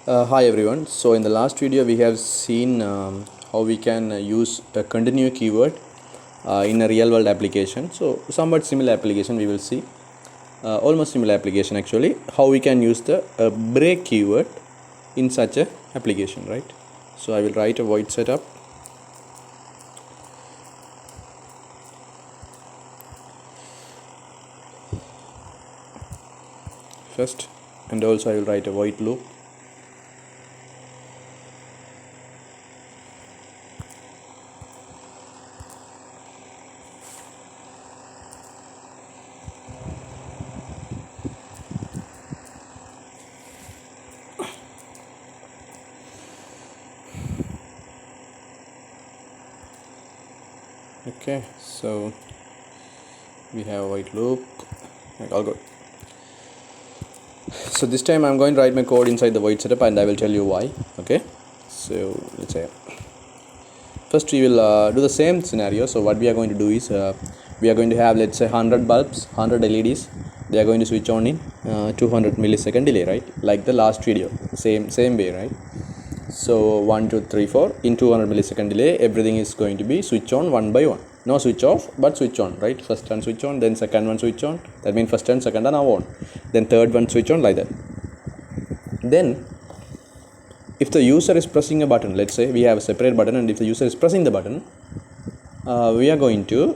Hi everyone. So in the last video we have seen how we can use a continue keyword in a real world application. So somewhat similar application we will see, almost similar application actually, how we can use the break keyword in such a application, right? So I will write a void setup. First, and also I will write a void loop. Okay, so we have a void loop. All good. So this time I'm going to write my code inside the void setup and I will tell you why. Okay, so let's say first we will do the same scenario. So what we are going to do is we are going to have, let's say, 100 bulbs, 100 LEDs. They are going to switch on in 200 millisecond delay, right? Like the last video, same way, right? So 1 2 3 4 in 200 millisecond delay, everything is going to be switch on one by one. No switch off, but switch on, right? First one switch on, then second one switch on. That means first and second are now on. Then third one switch on, like that. Then if the user is pressing a button, let's say we have a separate button, and if the user is pressing the button, we are going to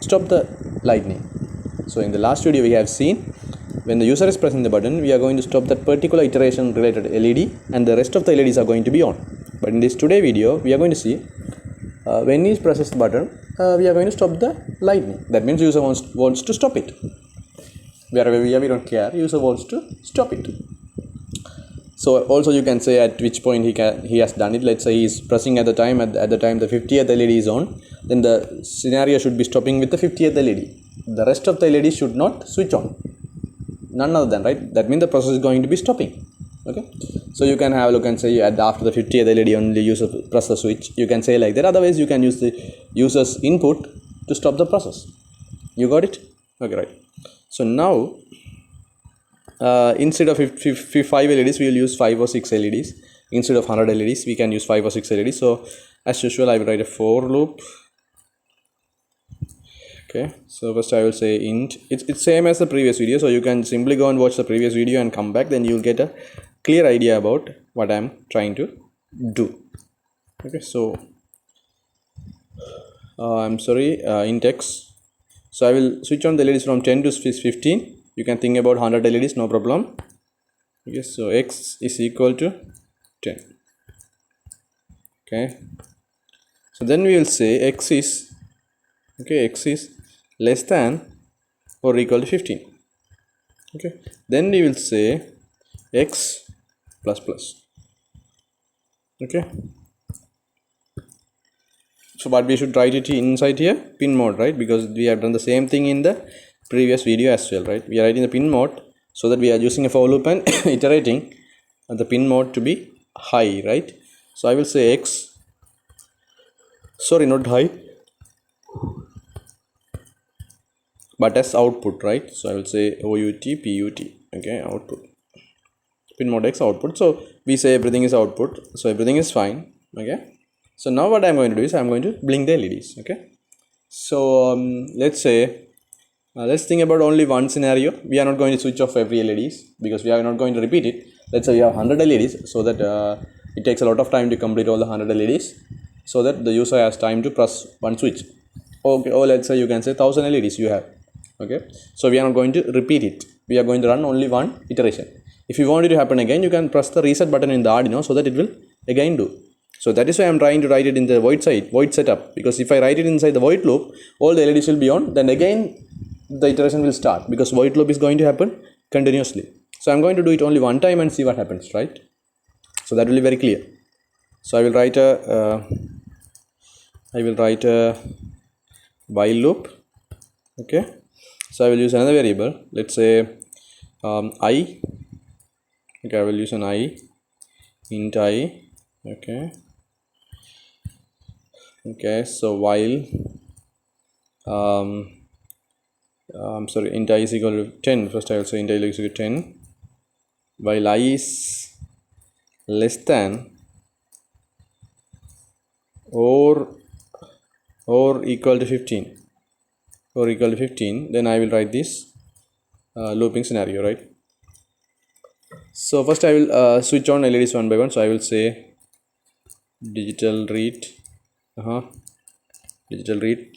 stop the lightning. So in the last video we have seen, when the user is pressing the button, we are going to stop that particular iteration related LED, and the rest of the LEDs are going to be on. But in this today video we are going to see when he presses the button, we are going to stop the lightning. That means user wants to stop it. Wherever we are, we don't care, user wants to stop it. So also you can say at which point he has done it. Let's say he is pressing at the time the 50th LED is on, then the scenario should be stopping with the 50th LED. The rest of the LEDs should not switch on, none other than, right? That means the process is going to be stopping. Okay, so you can have a look and say after the 50th LED only user press the switch. You can say like that. Otherwise you can use the user's input to stop the process. You got it? Okay, right. So now instead of 5 LEDs, we will use 5 or 6 LEDs. Instead of 100 LEDs, we can use 5 or 6 LEDs. So as usual, I will write a for loop. Okay, so first I will say int. It's same as the previous video, so you can simply go and watch the previous video and come back. Then you will get a clear idea about what I am trying to do. Okay, so I'm sorry, int x. So I will switch on the LEDs from 10 to 15. You can think about 100 LEDs, no problem. Okay, so x is equal to 10. Okay, so then we will say x is less than or equal to 15. Okay, then we will say x plus plus. Okay, so but we should write it inside here pin mode, right? Because we have done the same thing in the previous video as well, right? We are writing the pin mode so that we are using a for loop and iterating the pin mode to be high, right? So I will say x, sorry, not high, but as output, right? So I will say out put. Okay, output, pin mode x output. So we say everything is output, so everything is fine. Okay, so now what I'm going to do is I'm going to blink the LEDs. Okay, so let's say let's think about only one scenario. We are not going to switch off every LEDs because we are not going to repeat it. Let's say we have 100 LEDs, so that it takes a lot of time to complete all the 100 LEDs, so that the user has time to press one switch. Okay, or let's say you can say 1000 LEDs you have. Okay, so we are not going to repeat it. We are going to run only one iteration. If you want it to happen again, you can press the reset button in the Arduino so that it will again do. So that is why I am trying to write it in the void setup, because if I write it inside the void loop, all the LEDs will be on, then again the iteration will start, because void loop is going to happen continuously. So I'm going to do it only one time and see what happens, right? So that will be very clear. So I will write a while loop. Okay, so I will use another variable. Let's say I. Okay, I will use an I, int I. Okay, so while I'm sorry, int I is equal to 10. First I will say int I is equal to 10. while I is less than or equal to 15, then I will write this looping scenario, right? So first I will switch on LEDs one by one. So I will say digital read, digital read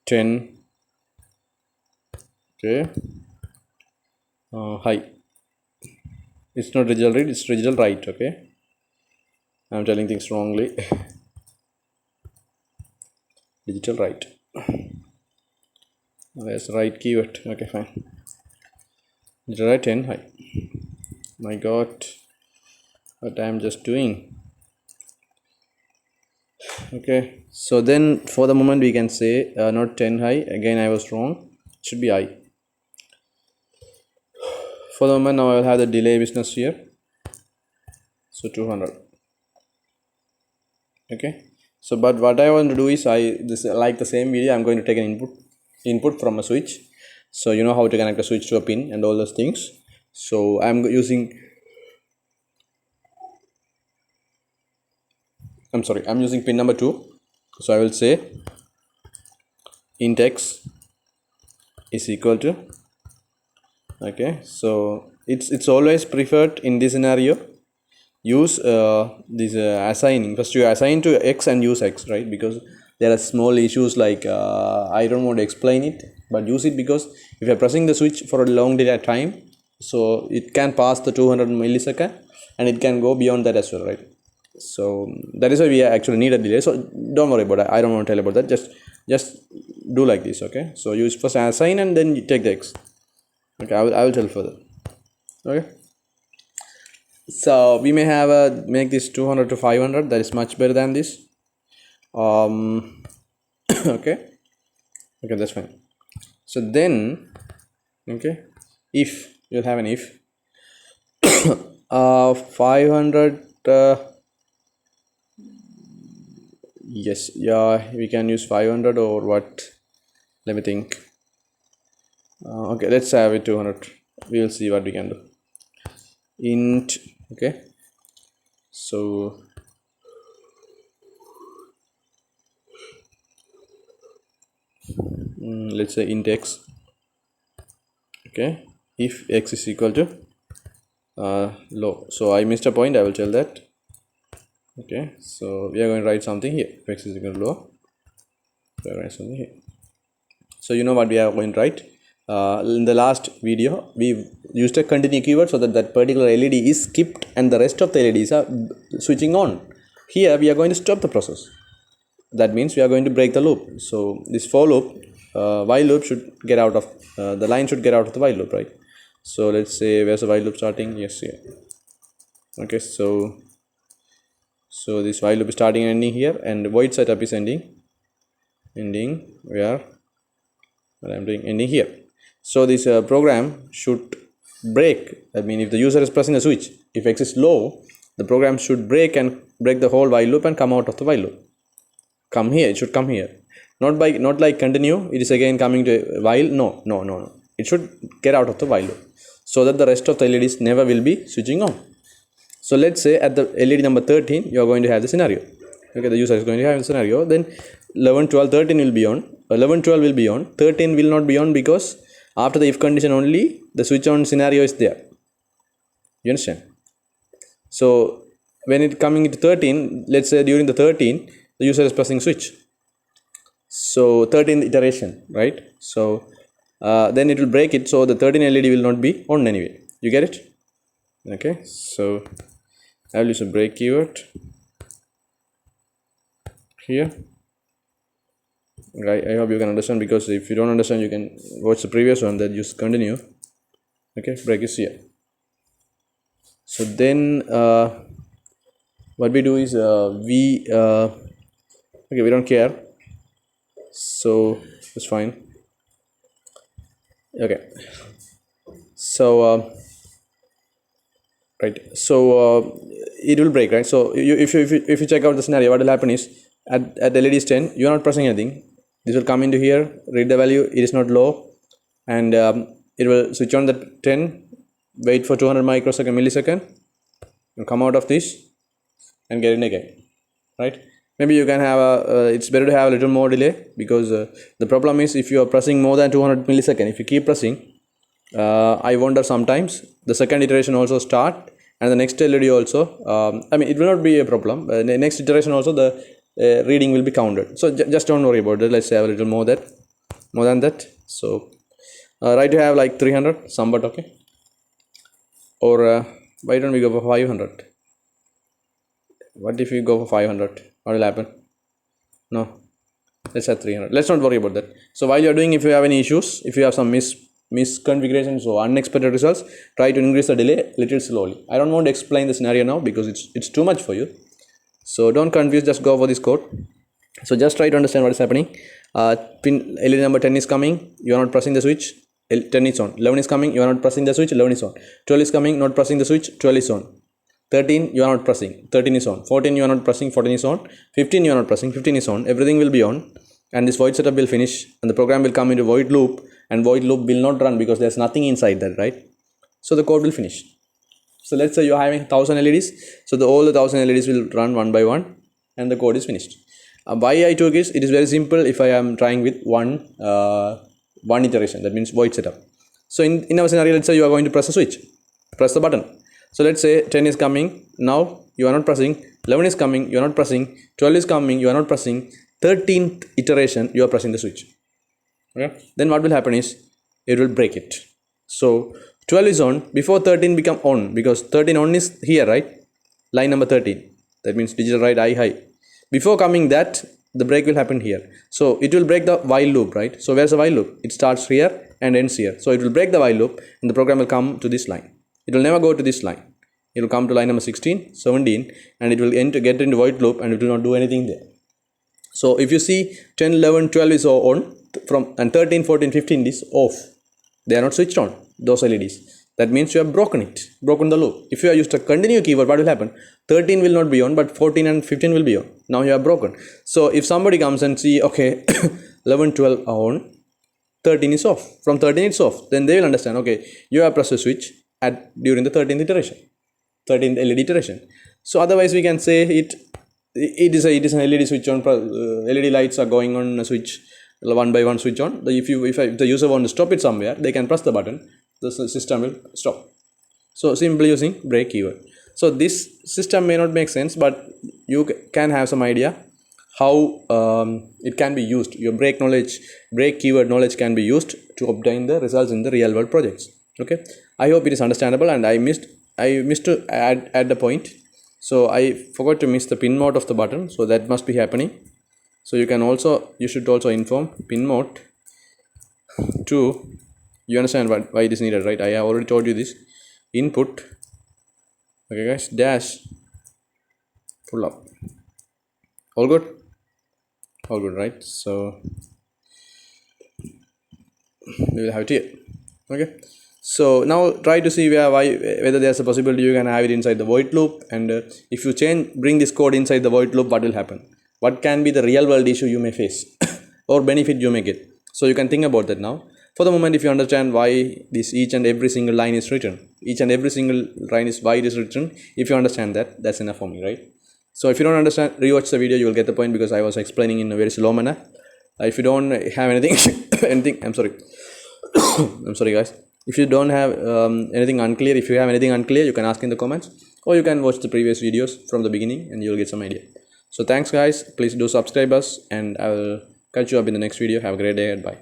10, okay, high. It's not digital read, it's digital write. Okay, I'm telling things wrongly. Digital write. There's write keyword. Okay, fine. Digital write 10 high. My god, what I'm just doing. Okay, so then for the moment we can say not 10 high. Again, I was wrong. It should be high. For the moment, now I will have the delay business here. So 200. Okay. So, but what I want to do is like the same video, I'm going to take an input from a switch. So you know how to connect a switch to a pin and all those things. So I'm using pin number 2. So I will say int x is equal to, okay, so it's always preferred in this scenario, use this assigning. First you assign to x and use x, right? Because there are small issues like I don't want to explain it, but use it, because if you're pressing the switch for a long time, so it can pass the 200 millisecond and it can go beyond that as well, right? So that is why we actually need a delay. So don't worry about that. I don't want to tell about that. Just do like this. Okay, so use first assign and then you take the x. Okay, I will tell further. Okay, so we may have make this 200 to 500. That is much better than this. Okay, that's fine. So then, okay, if you'll have an if 500, yes, yeah, we can use 500 or what, let me think. Okay, let's have it 200. We will see what we can do. Int, okay, so let's say int x. Okay, if x is equal to low. So I missed a point, I will tell that. Okay, so we are going to write something here. If x is equal to low, we are write something here. So you know what we are going to write. In the last video we used a continue keyword so that particular LED is skipped and the rest of the LEDs are switching on. Here we are going to stop the process. That means we are going to break the loop. So this for loop, while loop should get out of the line should get out of the while loop, right? So let's say, where's the while loop starting? Yes, here. Okay, so this while loop is starting and ending here, and void setup is ending where I'm doing ending here. So this program should break. I mean, if the user is pressing a switch, if x is low, the program should break the whole while loop and come out of the while loop. Come here, it should come here. Not like continue, it is again coming to while. No. It should get out of the while loop so that the rest of the LEDs never will be switching on. So let's say at the LED number 13, you are going to have the scenario. Okay, the user is going to have a scenario. Then 11, 12, 13 will be on. 11, 12 will be on. 13 will not be on because after the if condition only, the switch on scenario is there. You understand? So when it coming into 13, let's say during the 13, the user is pressing switch. So 13 iteration, right? So then it will break it. So the 13 LED will not be on anyway. You get it? Okay. So I will use a break keyword here. Right, I hope you can understand, because if you don't understand, you can watch the previous one that just continue. Okay, break is here. So then what we do is we don't care, so it's fine. Okay, so right, so it will break, right? So if you check out the scenario, what will happen is at LED is 10, you are not pressing anything. This will come into here, read the value, it is not low, and it will switch on the 10, wait for 200 millisecond, and come out of this and get in again, right? Maybe you can have it's better to have a little more delay, because the problem is if you are pressing more than 200 millisecond, if you keep pressing, I wonder sometimes the second iteration also start, and the next LED also, I mean, it will not be a problem. The next iteration also, the reading will be counted. So just don't worry about it. Let's have a little more than that. So right to have like 300 somewhat, okay? Or why don't we go for 500? What if we go for 500? What will happen? No, let's have 300. Let's not worry about that. So while you're doing, if you have any issues, if you have some misconfigurations or unexpected results, try to increase the delay little slowly. I don't want to explain the scenario now because it's too much for you. So don't confuse, just go for this code. So just try to understand what is happening. Pin LED number 10 is coming, you are not pressing the switch, 10 is on. 11 is coming, you are not pressing the switch, 11 is on. 12 is coming, not pressing the switch, 12 is on. 13 you are not pressing, 13 is on. 14 you are not pressing, 14 is on. 15 you are not pressing, 15 is on. Everything will be on, and this void setup will finish, and the program will come into void loop, and void loop will not run because there's nothing inside that, right? So the code will finish. So let's say you're having 1000 LEDs, so all the 1000 LEDs will run one by one, and the code is finished. Why I took is, it is very simple if I am trying with one iteration, that means void setup. So in our scenario, let's say you are going to press a switch, press the button. So let's say 10 is coming, now you are not pressing. 11 is coming, you are not pressing. 12 is coming, you are not pressing. 13th iteration, you are pressing the switch. Okay, then what will happen is, it will break it. So 12 is on, before 13 become on, because 13 on is here, right? Line number 13, that means digital write I high. Before coming that, the break will happen here. So it will break the while loop, right? So where's the while loop? It starts here and ends here. So it will break the while loop, and the program will come to this line. It will never go to this line. It will come to line number 16, 17, and it will get into void loop, and it will not do anything there. So if you see 10, 11, 12 is on, and 13, 14, 15 is off. They are not switched on, those LEDs. That means you have broken the loop. If you have used a continue keyword, what will happen? 13 will not be on, but 14 and 15 will be on. Now you have broken. So if somebody comes and see, okay, 11, 12 are on, 13 is off. From 13 it's off. Then they will understand, okay, you have pressed a switch during the 13th iteration, 13th LED iteration. So otherwise we can say it is an LED switch on. LED lights are going on a switch, one by one switch on. If the user wants to stop it somewhere, they can press the button, the system will stop. So simply using break keyword. So this system may not make sense, but you can have some idea how it can be used. Your break keyword knowledge can be used to obtain the results in the real world projects. Okay, I hope it is understandable, and I missed to add the point. So I forgot to miss the pin mode of the button, so that must be happening. So you should also inform pin mode to, you understand why it is needed, right? I have already told you this. Input, okay guys, dash pull up. All good, right? So we will have it here. Okay, so now try to see whether there's a possibility you can have it inside the void loop, and if you bring this code inside the void loop, what will happen? What can be the real world issue you may face or benefit you may get? So you can think about that now. For the moment, if you understand why each and every single line is written, why it is written, if you understand that, that's enough for me, right? So if you don't understand, rewatch the video, you will get the point, because I was explaining in a very slow manner. If you don't have anything, I'm sorry. I'm sorry guys. If you don't have anything unclear, you can ask in the comments, or you can watch the previous videos from the beginning and you'll get some idea. So thanks guys, please do subscribe us, and I will catch you up in the next video. Have a great day and bye.